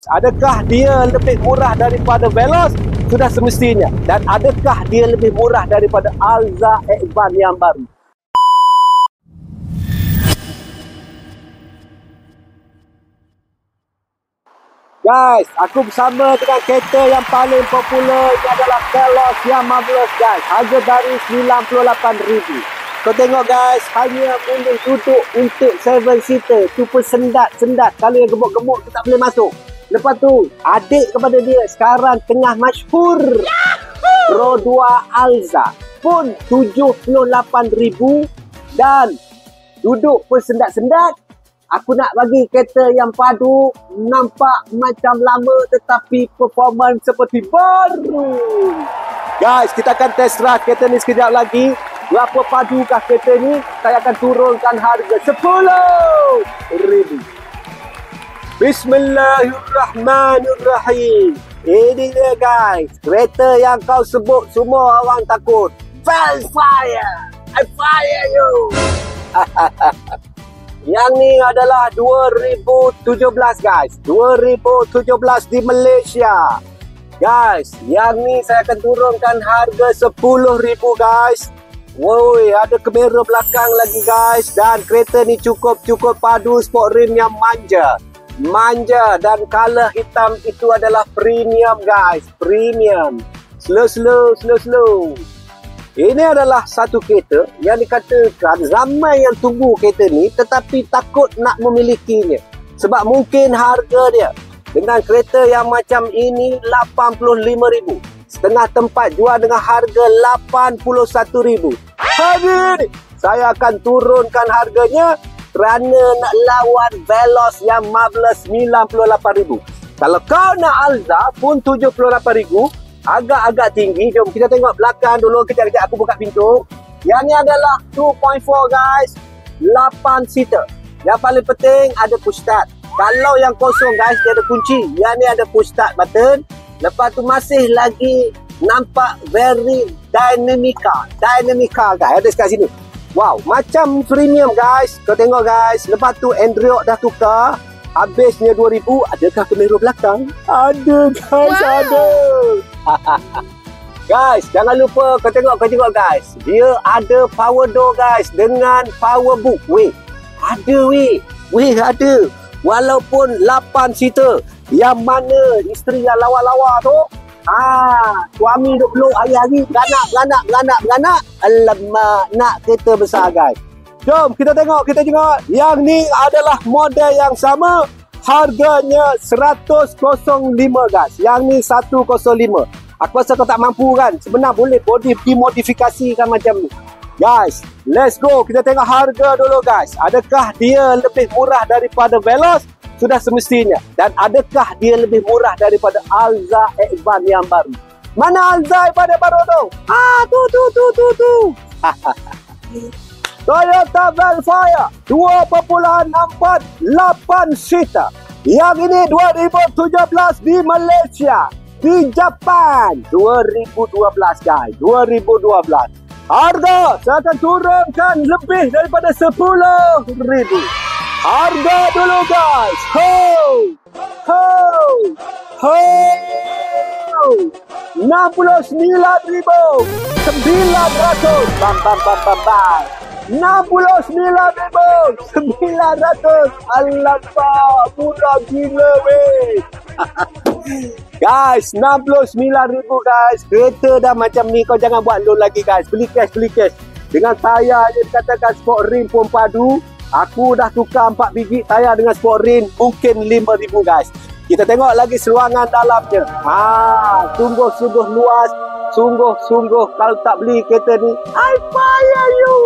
Adakah dia lebih murah daripada Veloz? Sudah semestinya. Dan adakah dia lebih murah daripada Alza Advance yang baru? Guys, aku bersama dengan kereta yang paling popular. Ini adalah Veloz yang marvelous guys. Harga dari RM98,000. Kau tengok guys, hanya boleh duduk untuk 7 seater. Tu pun sendat-sendat. Kalau yang gemuk-gemuk tu tak boleh masuk. Lepas tu, adik kepada dia sekarang tengah masyhur. Pro 2 Alza pun RM78,000 dan duduk pun sendat-sendat. Aku nak bagi kereta yang padu, nampak macam lama tetapi performance seperti baru. Guys, kita akan test drive kereta ni sekejap lagi. Berapa padukah kereta ni? Saya akan turunkan harga RM10,000. Bismillahirrahmanirrahim. Ini dia guys, kereta yang kau sebut semua orang takut. Velfire, I fire you. Yang ni adalah 2017 guys. 2017 di Malaysia. Guys, yang ni saya akan turunkan harga RM10,000 guys. Woi, ada kamera belakang lagi guys. Dan kereta ni cukup padu, sport rim yang manja. Dan color hitam itu adalah premium guys. Premium. Slow. Ini adalah satu kereta yang dikatakan ramai yang tunggu kereta ni tetapi takut nak memilikinya. Sebab mungkin harga dia dengan kereta yang macam ini RM85,000. Setengah tempat jual dengan harga RM81,000. Hari ni saya akan turunkan harganya kerana nak lawan Veloz yang marvelous RM98,000. Kalau kau nak Alza pun RM78,000. Agak-agak tinggi. Jom kita tengok belakang dulu. Kejap-kejap aku buka pintu. Yang ni adalah 2.4 guys. 8 seater. Yang paling penting ada push start. Kalau yang kosong guys, dia ada kunci. Yang ni ada push start button. Lepas tu masih lagi nampak very dynamica guys. Ada sekat sini. Wow, macam premium guys. Kau tengok guys. Lepas tu Android dah tukar. Habisnya RM2,000. Adakah kamera belakang? Ada guys, wow. Ada. Guys, jangan lupa kau tengok guys. Dia ada power door guys dengan power book. Weh, ada. Walaupun 8 seater. Yang mana isteri yang lawa-lawa tu, suami duk peluk hari-hari, beranak. Alamak, nak kereta besar guys. Jom kita tengok. Yang ni adalah model yang sama. Harganya 105 guys. Yang ni 105. Aku rasa kau tak mampu kan. Sebenarnya boleh body dimodifikasikan macam ni. Guys, let's go. Kita tengok harga dulu guys. Adakah dia lebih murah daripada Veloz? Sudah semestinya. Dan adakah dia lebih murah daripada Alza Advance yang baru? Mana Alza Advance yang baru tu? Tu. Toyota Velfire 2.4 8 seater. Yang ini 2017 di Malaysia. Di Japan 2012 guys. 2012. Harga saya akan turunkan lebih daripada RM10,000. Harga dulu guys. RM69,900. Bam. RM69,900. Alamak, murah gila weh. Guys, RM69,000 guys. Kereta dah macam ni, kau jangan buat loan lagi guys. Beli cash. Dengan tayar je dikatakan sport rim pun padu. Aku dah tukar 4 biji tayar dengan sport rim. Mungkin RM5,000 guys. Kita tengok lagi seruangan dalamnya. Sungguh luas. Sungguh kalau tak beli kereta ni, I fire you.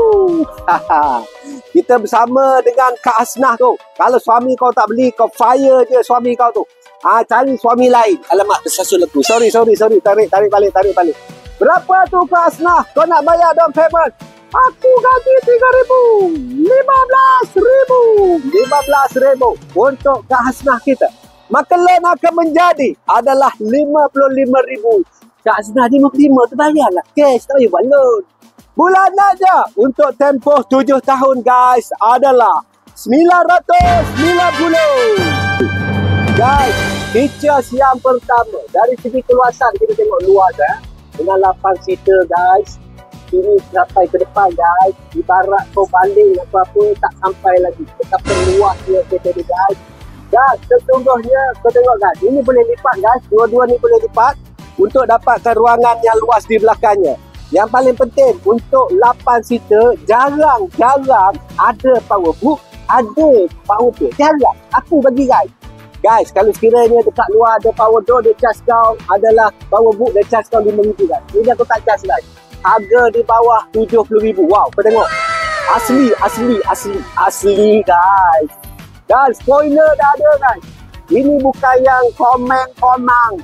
Kita bersama dengan Kak Hasnah tu. Kalau suami kau tak beli, kau fire je suami kau tu. Cari suami lain. Alamak, tersasul aku. Sorry. Tarik balik. Berapa tu Kak Hasnah? Kau nak bayar down payment? Aku gaji RM15,000 untuk Kak Hasnah kita. Maka loan akan menjadi adalah RM55,000. Kak Hasnah RM55 tu bayarlah cash, tak payah buat loan. Bulanan je untuk tempoh 7 tahun guys adalah RM990. Guys, Features yang pertama, dari segi keluasan kita tengok luas dengan 8 seater guys. Ini sampai ke depan guys. Ibarat kau banding apa-apa tak sampai lagi. Betapa luasnya kereta ni guys. Dan sesungguhnya kau tengok guys, ini boleh lipat guys. Dua-dua ni boleh lipat untuk dapatkan ruangan yang luas di belakangnya. Yang paling penting untuk 8 seater, jarang-jarang ada power book, ada power door. Jarang. Aku bagi guys. Guys, kalau sekiranya dekat luar ada power door, dia charge kau adalah power book, dia charge kau RM5,000 guys. Ini aku tak charge guys. Harga di bawah RM70,000. Wow, kau tengok. Asli guys. Dan spoiler dah ada guys. Ini bukan yang komang.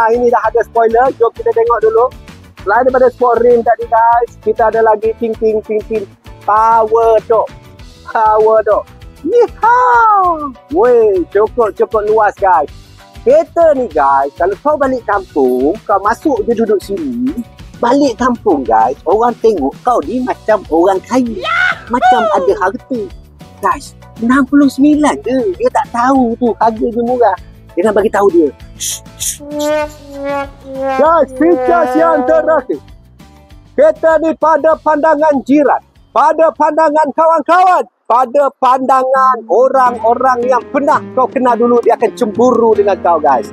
Ini dah ada spoiler. Jom kita tengok dulu. Selain daripada sport rim tadi guys, kita ada lagi ting power door. Yeehaw! Weh, cukup luas guys. Kereta ni guys, kalau kau balik kampung, kau masuk je duduk sini, balik kampung guys, orang tengok kau ni macam orang kaya. Macam ada harta. Guys, 69 je. Dia tak tahu tu harga dia murah. Dia nak bagi tahu dia. Guys, features yang terakhir. Kereta ni pada pandangan jiran, pada pandangan kawan-kawan, pada pandangan orang-orang yang pernah kau kenal dulu, dia akan cemburu dengan kau guys.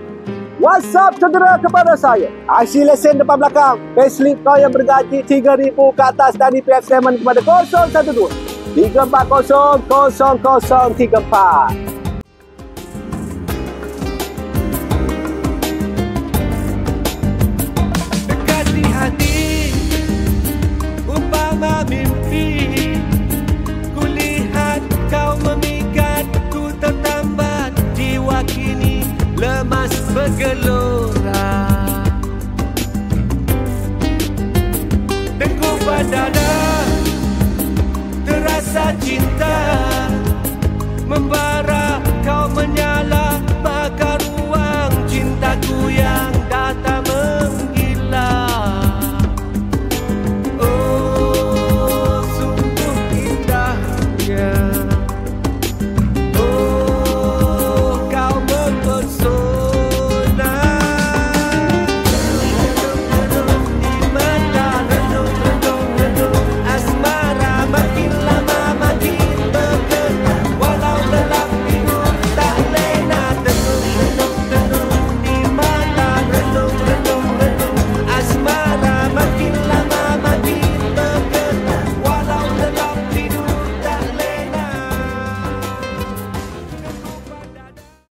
WhatsApp segera kepada saya. IC lesen depan belakang. Payslip kau yang bergaji 3,000 ke atas dan IPF Semen kepada 012 340 0034. Dekati hati umpama mimpi. Kau memikat, ku tertambat, jiwa kini lemas bergelora. Teguh badana, terasa cinta membara.